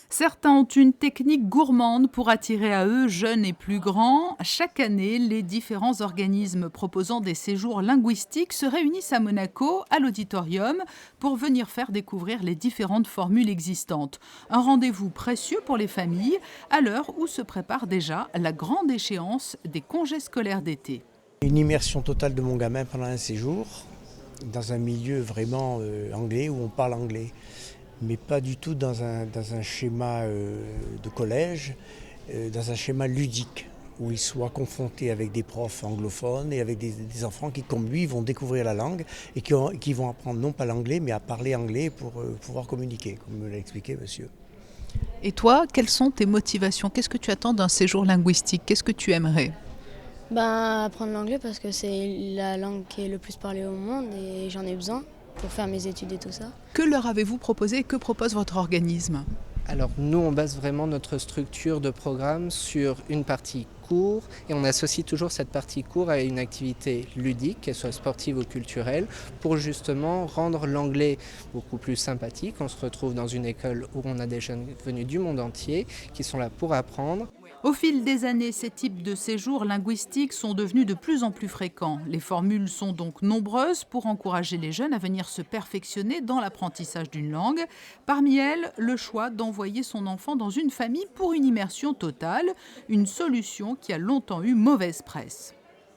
Certains ont une technique gourmande pour attirer à eux jeunes et plus grands. Chaque année, les différents organismes proposant des séjours linguistiques se réunissent à Monaco, à l'auditorium, pour venir faire découvrir les différentes formules existantes. Un rendez-vous précieux pour les familles, à l'heure où se prépare déjà la grande échéance des congés scolaires d'été. Une immersion totale de mon gamin pendant un séjour, dans un milieu vraiment anglais, où on parle anglais. Mais pas du tout dans un schéma de collège, dans un schéma ludique, où il soit confronté avec des profs anglophones et avec des enfants qui, comme lui, vont découvrir la langue et qui vont apprendre non pas l'anglais, mais à parler anglais pour pouvoir communiquer, comme me l'a expliqué monsieur. Et toi, quelles sont tes motivations? Qu'est-ce que tu attends d'un séjour linguistique? Qu'est-ce que tu aimerais? Ben, apprendre l'anglais parce que c'est la langue qui est le plus parlée au monde et j'en ai besoin pour faire mes études et tout ça. Que leur avez-vous proposé et que propose votre organisme? Alors nous, on base vraiment notre structure de programme sur une partie cours et on associe toujours cette partie cours à une activité ludique, qu'elle soit sportive ou culturelle, pour justement rendre l'anglais beaucoup plus sympathique. On se retrouve dans une école où on a des jeunes venus du monde entier qui sont là pour apprendre. Au fil des années, ces types de séjours linguistiques sont devenus de plus en plus fréquents. Les formules sont donc nombreuses pour encourager les jeunes à venir se perfectionner dans l'apprentissage d'une langue. Parmi elles, le choix d'envoyer son enfant dans une famille pour une immersion totale, une solution qui a longtemps eu mauvaise presse.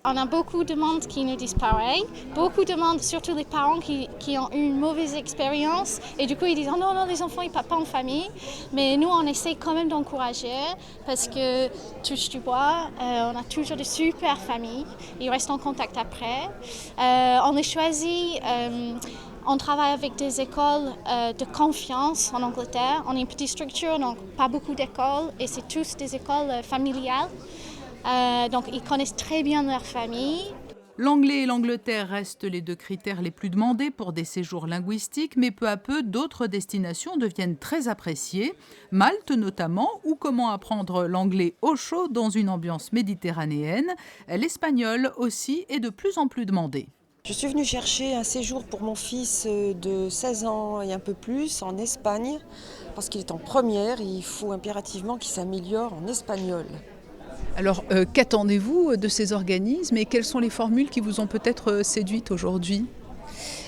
On a beaucoup de monde qui nous disent pareil, beaucoup de monde, surtout les parents qui ont eu une mauvaise expérience et du coup ils disent oh non, les enfants ils partent pas en famille, mais nous on essaie quand même d'encourager parce que touche du bois, on a toujours de super familles, ils restent en contact après. On a choisi, on travaille avec des écoles de confiance en Angleterre, on est une petite structure donc pas beaucoup d'écoles et c'est tous des écoles familiales. Donc ils connaissent très bien leur famille. L'anglais et l'Angleterre restent les deux critères les plus demandés pour des séjours linguistiques, mais peu à peu, d'autres destinations deviennent très appréciées. Malte notamment, ou comment apprendre l'anglais au chaud dans une ambiance méditerranéenne. L'espagnol aussi est de plus en plus demandé. Je suis venue chercher un séjour pour mon fils de 16 ans et un peu plus en Espagne, parce qu'il est en première et il faut impérativement qu'il s'améliore en espagnol. Alors, qu'attendez-vous de ces organismes et quelles sont les formules qui vous ont peut-être séduite aujourd'hui?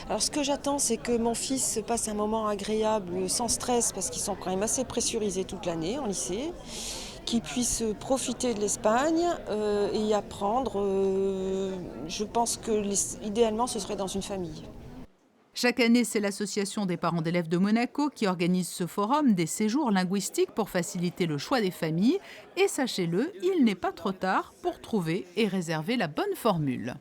Alors ce que j'attends, c'est que mon fils passe un moment agréable, sans stress, parce qu'ils sont quand même assez pressurisés toute l'année en lycée, qu'il puisse profiter de l'Espagne et y apprendre. Je pense que idéalement, ce serait dans une famille. Chaque année, c'est l'association des parents d'élèves de Monaco qui organise ce forum des séjours linguistiques pour faciliter le choix des familles. Et sachez-le, il n'est pas trop tard pour trouver et réserver la bonne formule.